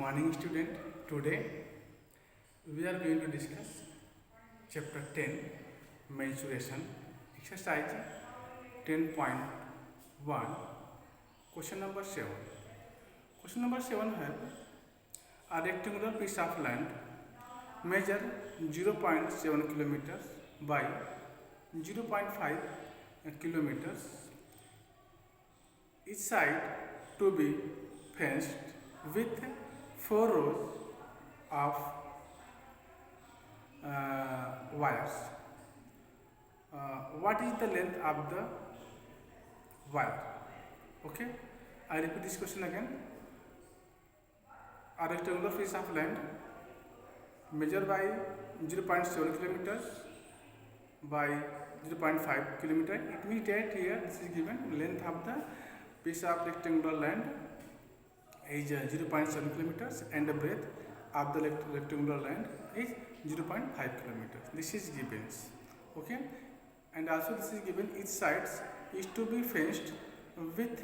morning student. Today we are going to discuss chapter 10 mensuration exercise 10.1 question number 7. Question number 7 है a rectangular piece of land measure 0.7 kilometers by 0.5 kilometers, each side to be fenced with 4 rows of wires. What is the length of the wire? Okay, I repeat this question again. A rectangular piece of land measured by 0.7 kilometers by 0.5 kilometer. It means that here this is given length of the piece of rectangular land is 0.7 kilometers and the breadth of the rectangular land is 0.5 kilometers. This is given. Okay, and also this is given each sides is to be fenced with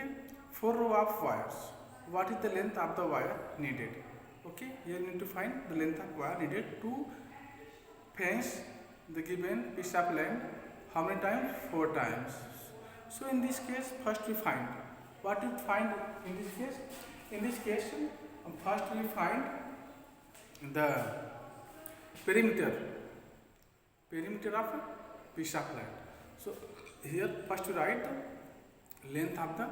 4 rows of wires. What is the length of the wire needed? Okay, here you need to find the length of wire needed to fence the given piece of land. How many times? 4 times. So in this case, first we find what you find in this case. In this case, first we find the perimeter of a piece of land. So here first we write the length of the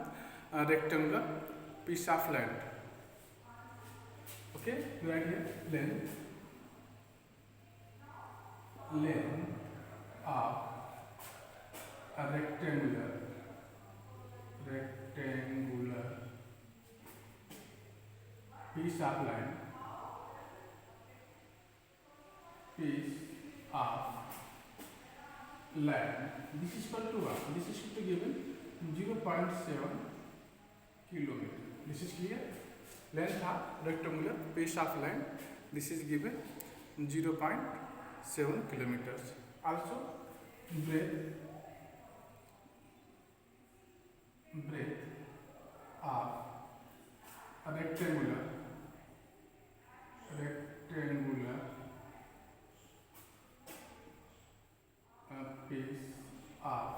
rectangular piece of land. Okay, we write here length of a rectangular piece of land, this is equal to what? This is equal to given 0.7 kilometer. This is clear. Length of rectangular piece of land, this is given 0.7 kilometers. Also breadth of a rectangular piece of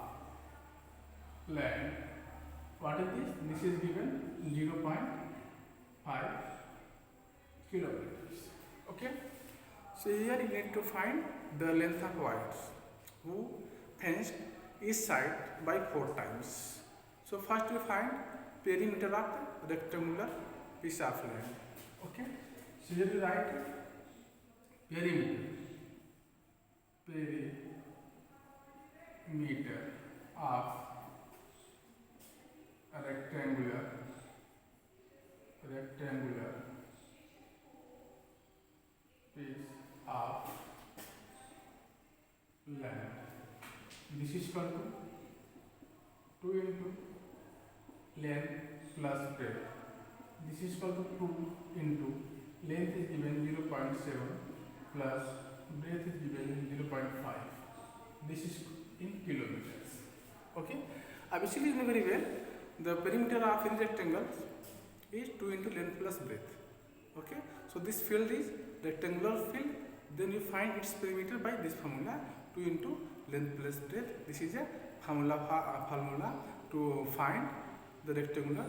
land. What is this? This is given 0.5 kilometers. Okay. So here you need to find the length of wires who fenced each side by 4 times. So first we find perimeter of the rectangular piece of land. Okay. So here we write perimeter of a rectangular piece of land. This is equal to 2 into length plus breadth. This is equal to 2 into length is given 0.7 plus breadth is given 0.5. This is in kilometers. Okay. Obviously, you know very well the perimeter of any rectangle is 2 into length plus breadth. Okay. So this field is rectangular field. Then you find its perimeter by this formula 2 into length plus breadth. This is a formula to find the rectangular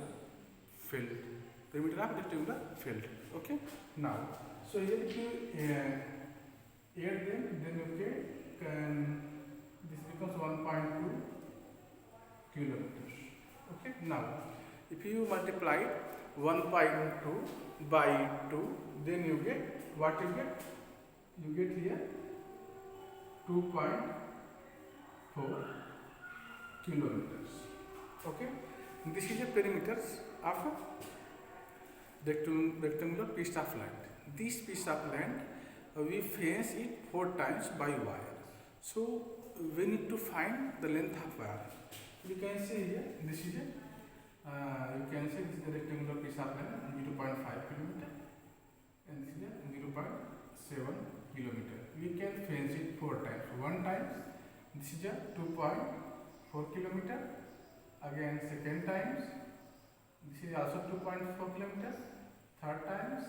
field, perimeter of rectangular field. Okay. Now, so here if you add them, then you get this becomes 1.2 kilometers. Okay. Now, if you multiply 1.2 by 2, then you get what you get? You get here 2.4 kilometers. Okay. This is a perimeter of a rectangular piece of land. This piece of land we fence it 4 times by wire. So we need to find the length of wire. You can see here this is a rectangular piece of land 0.5 kilometer and this is a 0.7 kilometer. We can fence it 4 times. One time this is a 2.4 kilometer. Again second times this is also 2.4 kilometers. Third times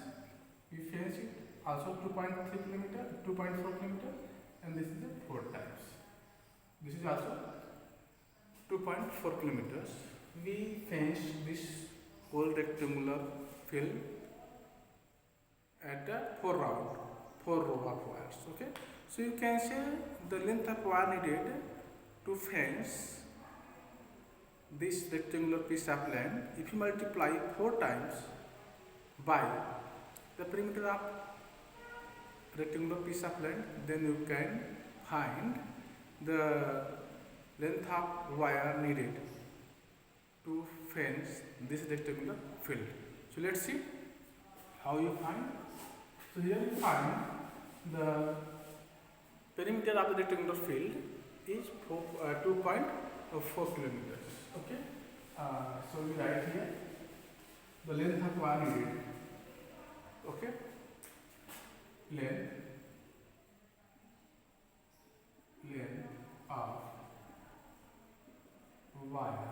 We fence it also 2.3 kilometer, 2.4 kilometer, and this is 4 times. This is also 2.4 kilometers. We fence this whole rectangular field at 4 round, 4 row of wires. Okay, so you can say the length of wire needed to fence this rectangular piece of land, if you multiply 4 times by the perimeter of rectangular piece of land, then you can find the length of wire needed to fence this rectangular field. So let's see how you find. So here you find the perimeter of the rectangular field is 2.4 kilometers. Okay, so we write here the length of wire needed. Okay, length of wire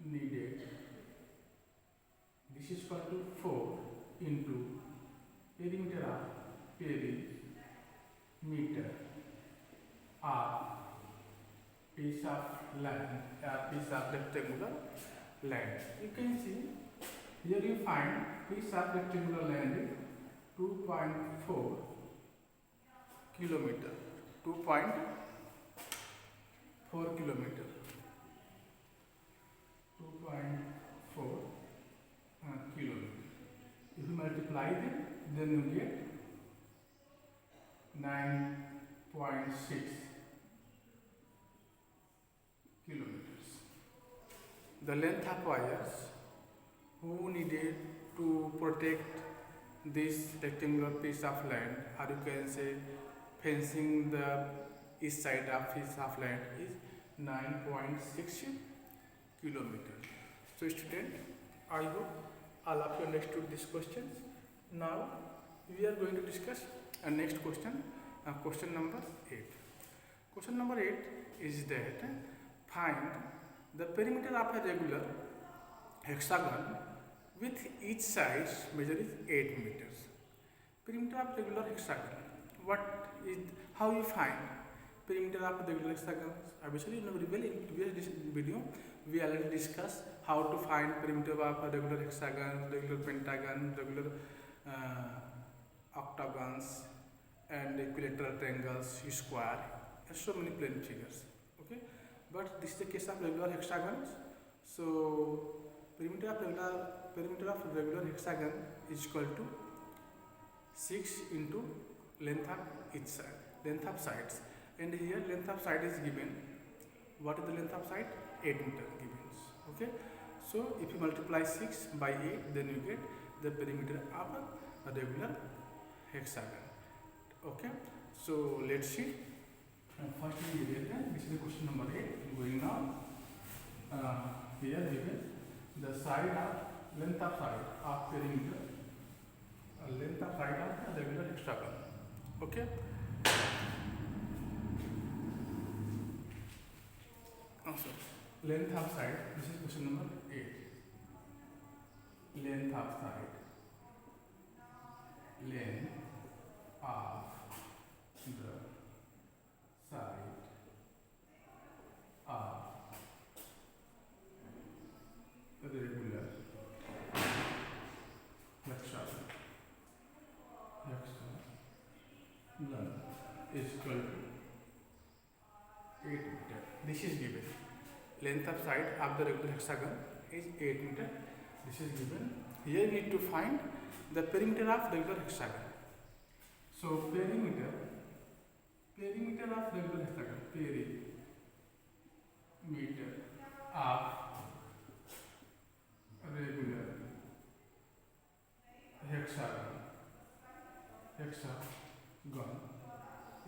needed. This is equal to 4 into perimeter of perimeter of piece of land, piece of rectangular land. You can see here you find piece of rectangular land is 2.4 kilometer. 2.4 kilometer. 2.4 kilometer. If you multiply them, then you get 9.6 kilometers. The length of wires who needed to protect this rectangular piece of land, or you can say fencing the east side of piece of land, is 9.6 kilometers. So student, I hope all of you understood these questions. Now we are going to discuss a next question, question number 8. Question number 8 is that find the perimeter of a regular hexagon with each side measure is 8 meters. Perimeter of regular hexagon. What is, how you find perimeter of regular hexagon? Obviously, in the previous video, we already discussed how to find perimeter of a regular hexagon, regular pentagon, regular octagons, and equilateral triangles, square, and so many plane figures. Okay, but this is the case of regular hexagons. So perimeter of regular hexagon is equal to 6 into length of each side, length of sides, and here length of side is given. What is the length of side? 8 meter given. Okay, so if you multiply 6 by 8, then you get the perimeter of a regular hexagon. Okay, so let's see. First we get this is the question number 8. Going on, here given the side of length of side of perimeter, length of side of the regular hexagon. Okay. Also, length of side. This is question number 8. Length of side. Length of the side of the regular hexagon is equal to 8 meter. This is given. Length of side of the regular hexagon is 8 meter. This is given. Here we need to find the perimeter of regular hexagon. So perimeter of regular hexagon, perimeter of regular hexagon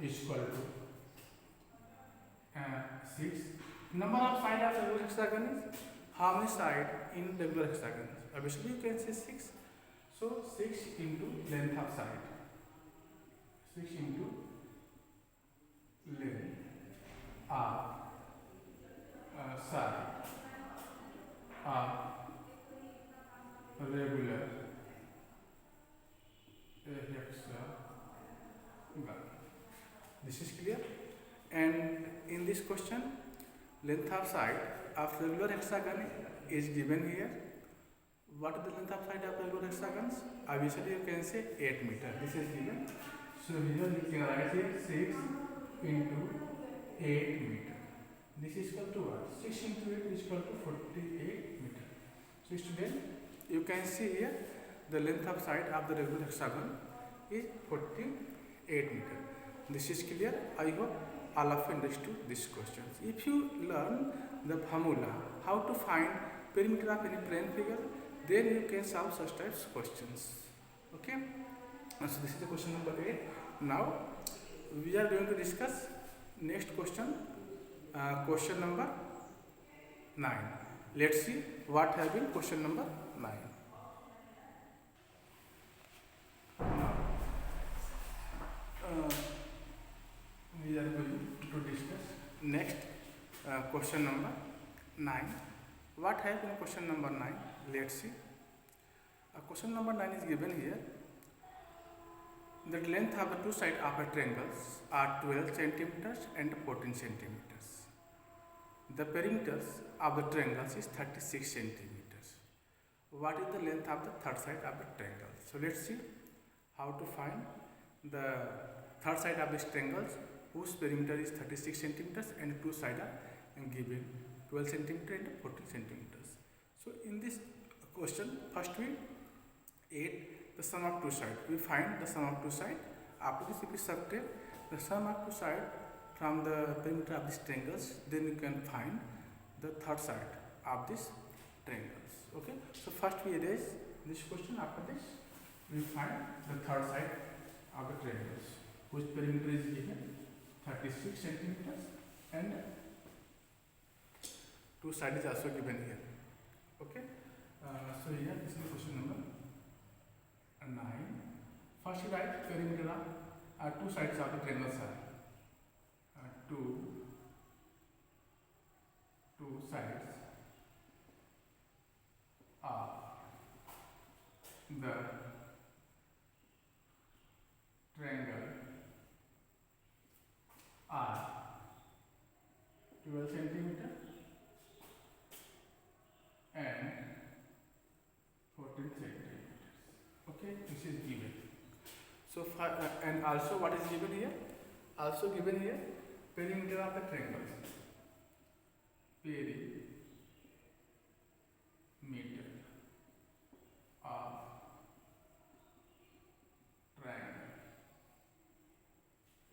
is equal to 6. Number of sides of regular hexagon is how many sides in regular hexagon? Obviously you can say 6. So 6 into length of side. 6 into length of side of regular question, length of side of regular hexagon is given here. What is the length of side of regular hexagons? Obviously you can say 8 meter. This is given. So here you can write here 6 into 8 meter. This is equal to what? 6 into 8 is equal to 48 meter. So student, you can see here the length of side of the regular hexagon is 48 meter. This is clear. I hope all of you understood this question. If you learn the formula how to find perimeter of any plane figure, then you can solve such types of questions. Okay. So this is the question number 8. Now we are going to discuss next question, question number 9. Let's see what have been question number 9. Now we are going to discuss next question number 9. What have been question number 9? Let's see. Question number 9 is given here. The length of the two sides of a triangle are 12 centimeters and 14 centimeters. The perimeter of the triangle is 36 centimeters. What is the length of the third side of the triangle? So let's see how to find the third side of this triangle whose perimeter is 36 centimeters and two sides are given 12 centimeters and 14 centimeters. So in this question, first we add the sum of two sides. We find the sum of two sides. After this, if we subtract the sum of two sides from the perimeter of these triangles, then you can find the third side of these triangles. Okay. So first we erase this question. After this, we find the third side of the triangles, whose perimeter is given 36 centimeters and two sides is also given here. Okay. So here this is question number 9. First you write perimeter of two sides of the triangle are two sides of the triangle are 12 centimeter and 14 centimeters. Okay, this is given. So and also what is given here? Also given here perimeter of the triangle. Perimeter of triangle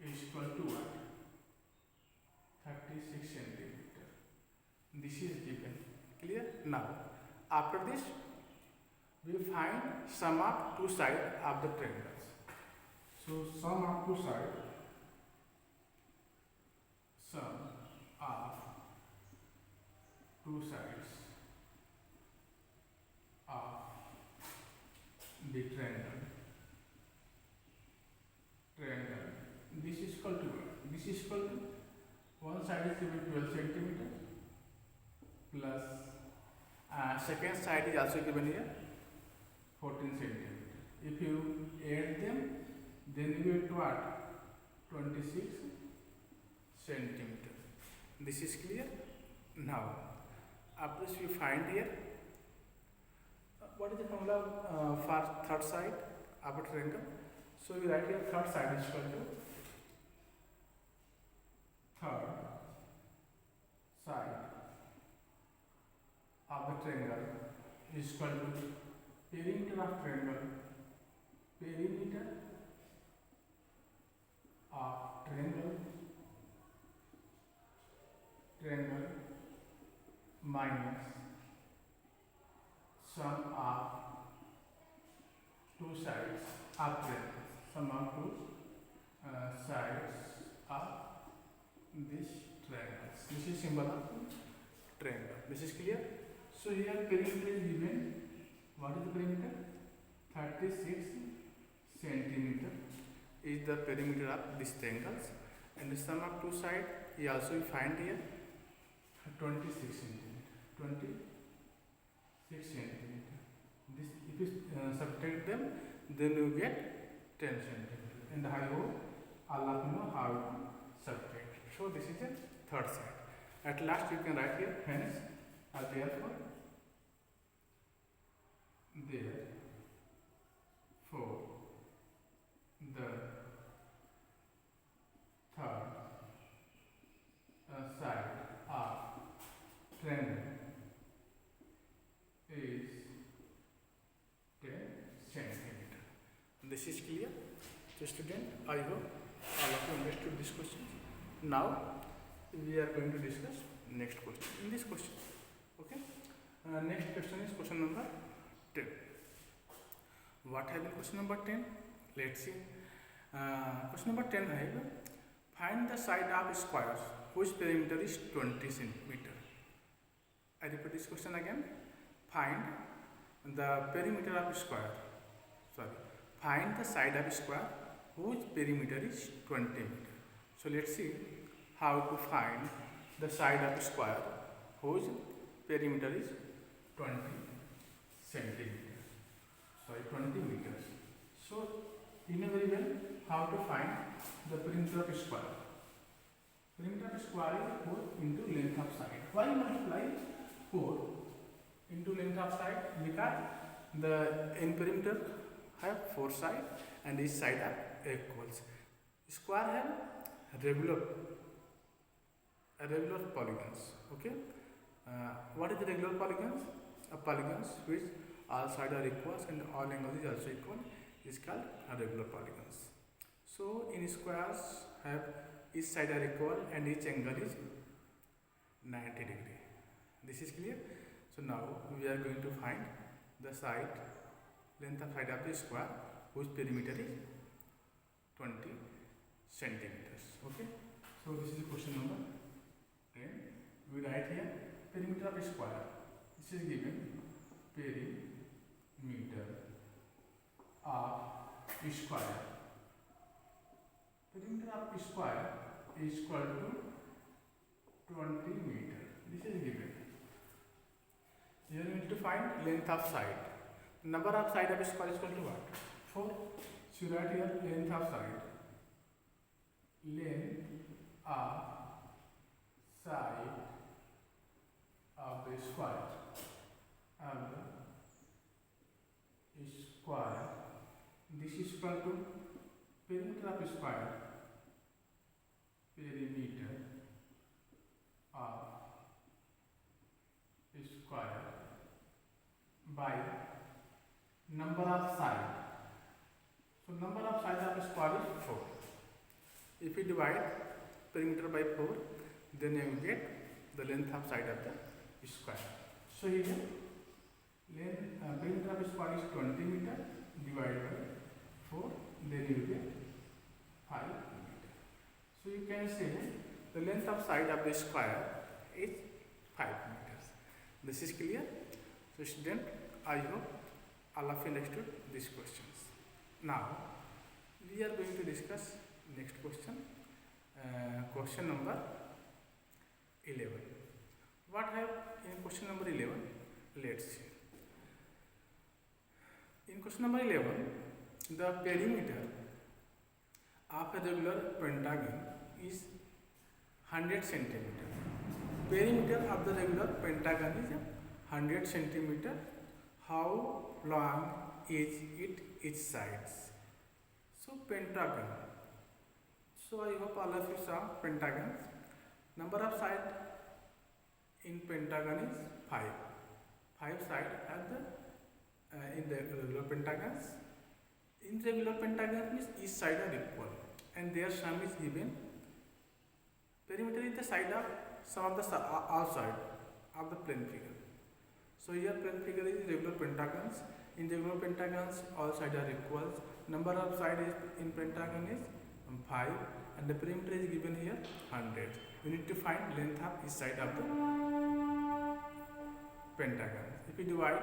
is equal to what? 36 centimeter. This is given. Clear? Now, after this, we find sum of two sides of the triangles. So sum of two sides, sum of two sides of the triangle. This is equal to what? This is equal to one side is given 12 centimeter plus second side is also given here 14 centimeter. If you add them, then you get what? 26 centimeter. This is clear? Now, after this we find here what is the formula for third side of a triangle. So we write here third side is equal to third side of the triangle is equal to perimeter of triangle, perimeter of triangle minus sum of two sides of triangle, sum of two sides of this triangle. This is symbol of triangle. This is clear? So here perimeter is given. What is the perimeter? 36 centimeter is the perimeter of these triangles, and the sum of two sides we also find here 26 centimeter. 26 centimeter. This if you subtract them, then you get 10 centimeter. And I hope all of you know how to subtract. So this is the third side. At last you can write here, hence therefore the third side of triangle is 10 centimeter. This is clear? So student, I hope all of you understood this question. Now we are going to discuss next question. In this question, okay, next question is question number 10. What have been question number 10? Let's see. Question number 10 है, find the side of square whose perimeter is 20 centimeter. I repeat this question again. Find the perimeter of square. Find the side of square whose perimeter is 20 meter. So let's see how to find the side of square whose perimeter is 20 centimeter. 20 meters. So you know very well how to find the perimeter of square. Perimeter of square is 4 into length of side. Why multiply 4 into length of side? Because the in perimeter have 4 sides and each side are equals. Square have regular polygons. Okay. What is the regular polygons? A polygons which all sides are equal and all angles is also equal is called regular polygons. So in squares have each side are equal and each angle is 90 degree. This is clear. So now we are going to find the side length of side of the square whose perimeter is 20 centimeters. Okay. So this is question number 10. We write here perimeter of square. This is given perimeter of square. Perimeter of square is equal to 20 meter. This is given. Here we need to find length of side. Number of side of square is equal to what? 4. So you write here length of side. Length of side of the square. This is equal to perimeter of square. Perimeter of square by number of side. So number of side of square is 4. If we divide perimeter by 4, then you get the length of side of the square. So here perimeter of square is 20 meter divided by 4, then you get 5 meter. So you can say the length of side of the square is 5 meters. This is clear. So student, I hope all of you understood these questions. Now we are going to discuss next question. Question number 11. What have in question number 11? Let's see. In question number 11, the perimeter of a regular pentagon is 100 centimeter. Perimeter of the regular pentagon is 100 centimeter. How long is it each sides? So pentagon. So I hope all of you saw pentagons. Number of sides in pentagon is 5. 5 sides have the in the regular pentagons. In regular pentagons means each side are equal and their sum is given. Perimeter is the side of sum of the all side of the plane figure. So here plane figure is regular pentagons. In regular pentagons all sides are equal. Number of sides in pentagon is 5 and the perimeter is given here 100. We need to find length of each side of the pentagon. If we divide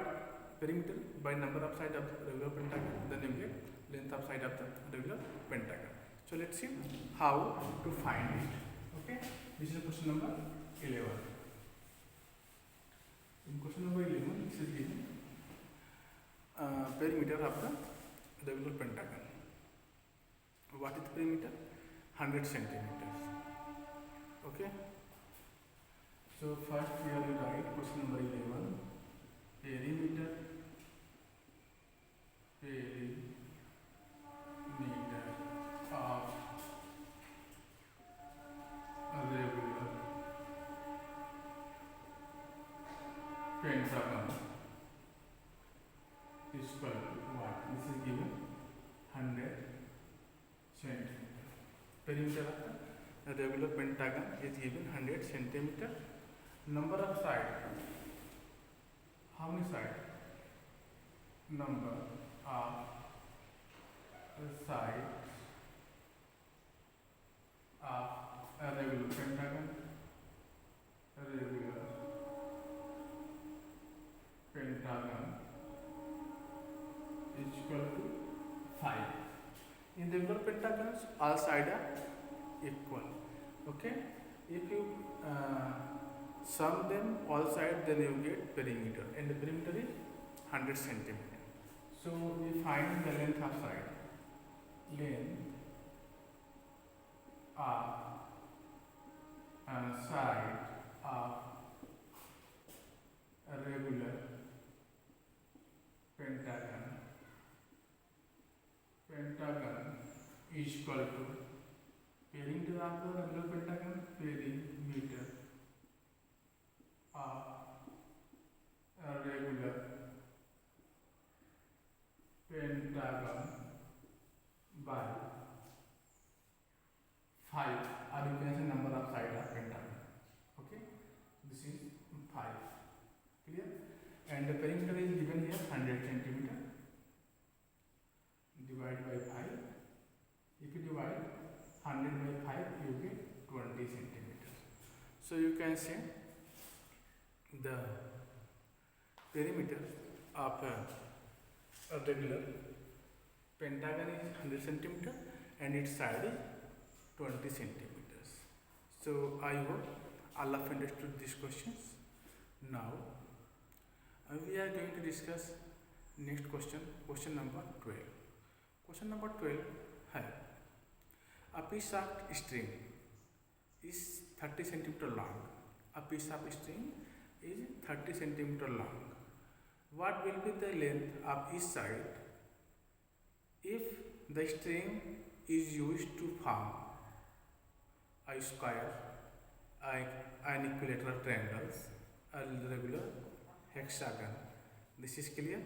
perimeter by number of sides of the regular pentagon, then you get length of side of the regular pentagon. So let's see how to find it. Okay, this is question number 11. In question number 11, this is given perimeter of the regular pentagon. What is the perimeter? 100 centimeters. Okay, So first we have to write question number 11. Perimeter of a regular pentagon is equal to what? This is given 100 centimeter. Perimeter of a regular pentagon is given 100 centimeter. Number of sides. How many sides? Number of sides of a regular pentagon. Regular pentagon is equal to 5. In regular pentagons, all sides are equal. Okay. If you sum them all sides, then you get perimeter, and the perimeter is 100 centimeter. So we find the length of side. Length of side of a regular pentagon is equal to perimeter of the regular pentagon, perimeter of a regular pentagon by 5, or you can say number of sides of pentagon. Okay, this is 5. Clear? And the perimeter is given here 100 centimeter. Divide by 5. If you divide 100 by 5, you get 20 centimeters. So you can say the perimeter of a regular pentagon is 100 centimeter and its side is 20 centimeters. So I hope all of you understood these questions. Now we are going to discuss next question, question number 12. Question number 12 है a piece of string is 30 centimeter long. A piece of string is 30 centimeter long. What will be the length of each side if the string is used to form a square, an equilateral triangle, a regular hexagon? This is clear.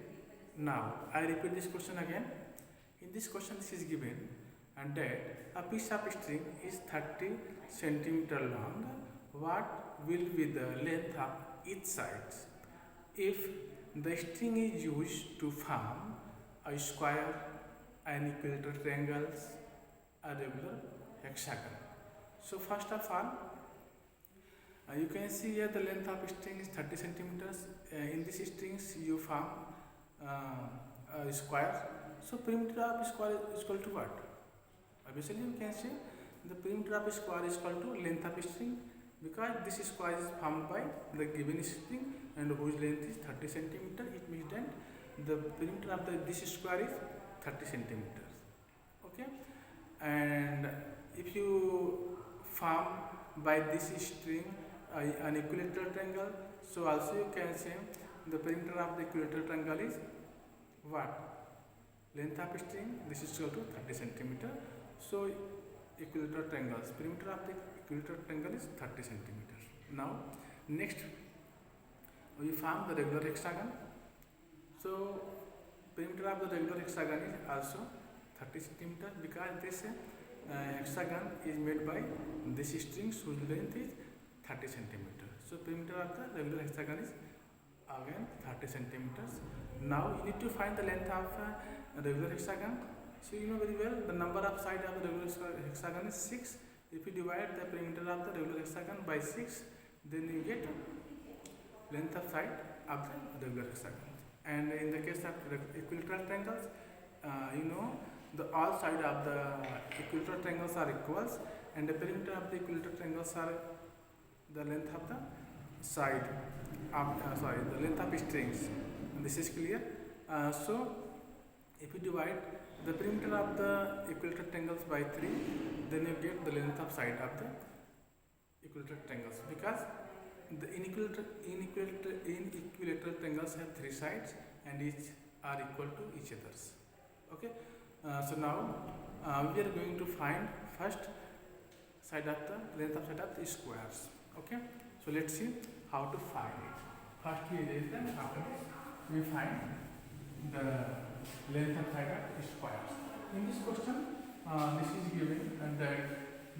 Now I repeat this question again. In this question, this is given and that a piece of string is 30 centimeter long. What will be the length of each side if the string is used to form a square, an equilateral triangle, a regular hexagon? So first of all, you can see here the length of string is 30 centimeters. In this strings you form a square. So perimeter of square is equal to what? Obviously you can say the perimeter of square is equal to length of string, because this square is formed by the given string and whose length is 30 centimeter. It means that the perimeter of this square is 30 centimeters. Okay, and if you form by this string an equilateral triangle, so also you can say the perimeter of the equilateral triangle is what? Length of string, this is equal to 30 centimeter. So equilateral triangles, perimeter of the equilateral triangle is 30 centimeters. Now next we form the regular hexagon. So perimeter of the regular hexagon is also 30 centimeter, because this hexagon is made by this string whose length is 30 centimeters. So perimeter of the regular hexagon is again 30 centimeters. Now you need to find the length of regular hexagon. So you know very well the number of sides of the regular hexagon is 6. If you divide the perimeter of the regular hexagon by 6, then you get length of side of the regular hexagon. And in the case of equilateral triangles, you know the all sides of the equilateral triangles are equals, and the perimeter of the equilateral triangles are the length of the side of the length of strings. And this is clear. So if you divide the perimeter of the equilateral triangles by 3, then you get the length of side of the equilateral triangles, because the inequilateral triangles have three sides and each are equal to each others. Okay. So now we are going to find first side of the length of side of the squares. Okay. So let's see how to find it. First we erase them. After this we find the length of side of squares. In this question, this is given that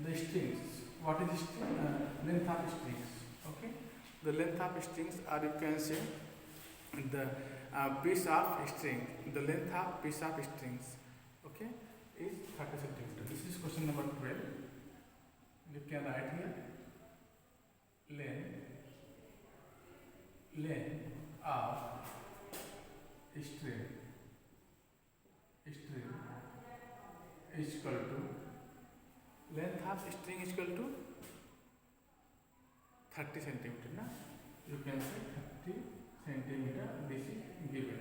the strings. What is string? Length of strings. Okay. The length of strings, or you can say the piece of string. The length of piece of strings. Okay, is 30 centimeter. This is question number 12. You can write here length of string is equal to length of string is equal to 30 centimeter. Na? You can say 30 centimeter. This is given.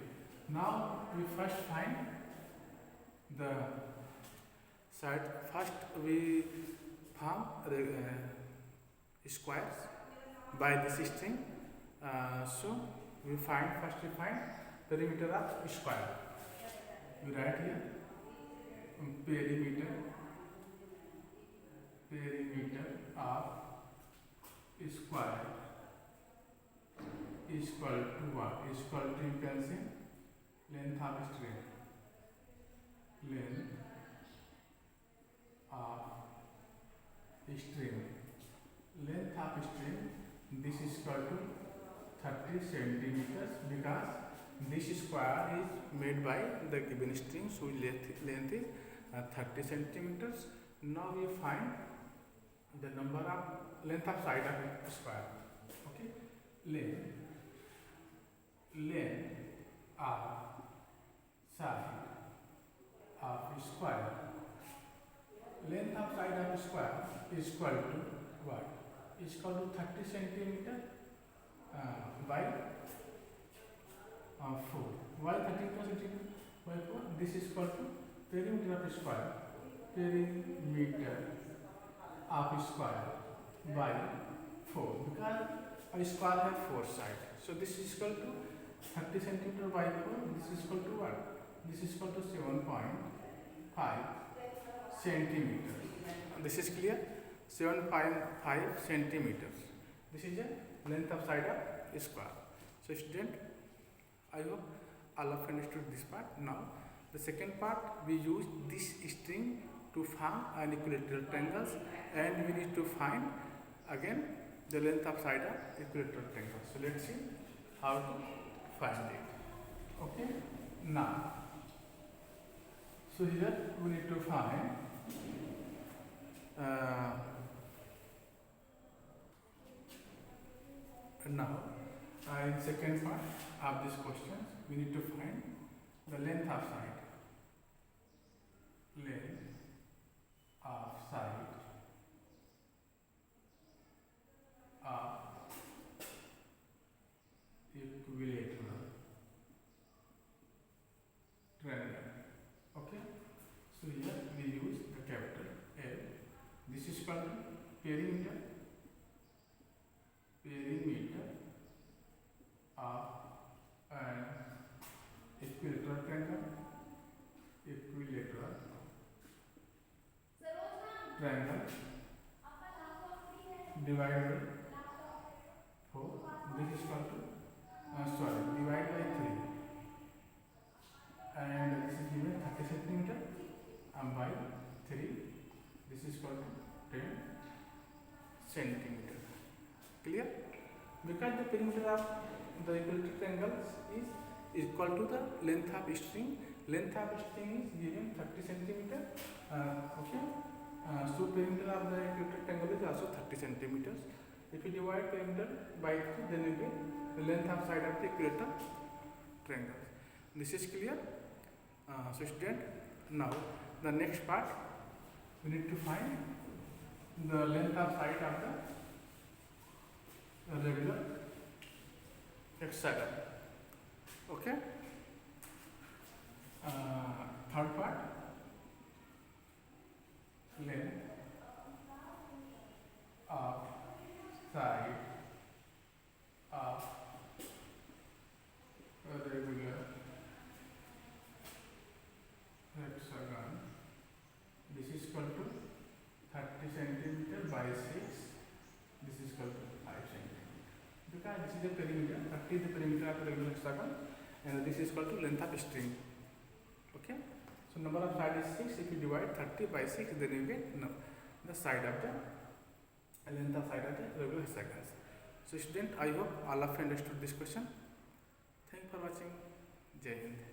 Now we first find the side. First we form squares by this string. So we find perimeter of square. We write here perimeter of square is equal to what? Is equal to, you can say, length of string. Length of string. Length of string. This is equal to 30 centimeters because this square is made by the given string. So length is 30 centimeters. Now we find the number of length of side of square. Okay, length of side of square. Length of side of square is equal to what? Is equal to 30 centimeter by 4. Why 30 centimeter by 4? This is equal to perimeter of square. Perimeter of square by 4, because a square has 4 sides. So this is equal to 30 centimeter by 4. This is equal to what? This is equal to 7.5 centimeters. This is clear? 7.5 centimeters. This is the length of side of square. So student, I hope all of you understood this part. Now the second part, we use this string to form an equilateral triangles, and we need to find again the length of side of equilateral triangles. So let's see how to find it. Okay. Now, so here we need to find now in second part of this question, we need to find the length of side. Length of side of equilateral triangle. Okay. So here we use the capital L. This is called perimeter of an equilateral triangle. Triangle divided by 4. This is called to divide by 3, and this is given 30 centimeter by 3. This is called to 10 centimeter. Clear? Because the perimeter of the equilateral triangles is equal to the length of string. Length of string is given 30 centimeter. Okay. So perimeter of the equilateral triangle is also 30 centimeters. If you divide perimeter by 3, then you get the length of side of the equilateral triangle. This is clear? So student, now the next part, we need to find the length of side of the regular hexagon. Okay. Third part, length of side is the perimeter, 30 is the perimeter of the regular hexagon, and this is called the length of string. Okay, so number of side is 6. If you divide 30 by 6, then you get the side of the length of side of the regular hexagons. So student, I hope all of you understood this question. Thank you for watching. Jai Hind.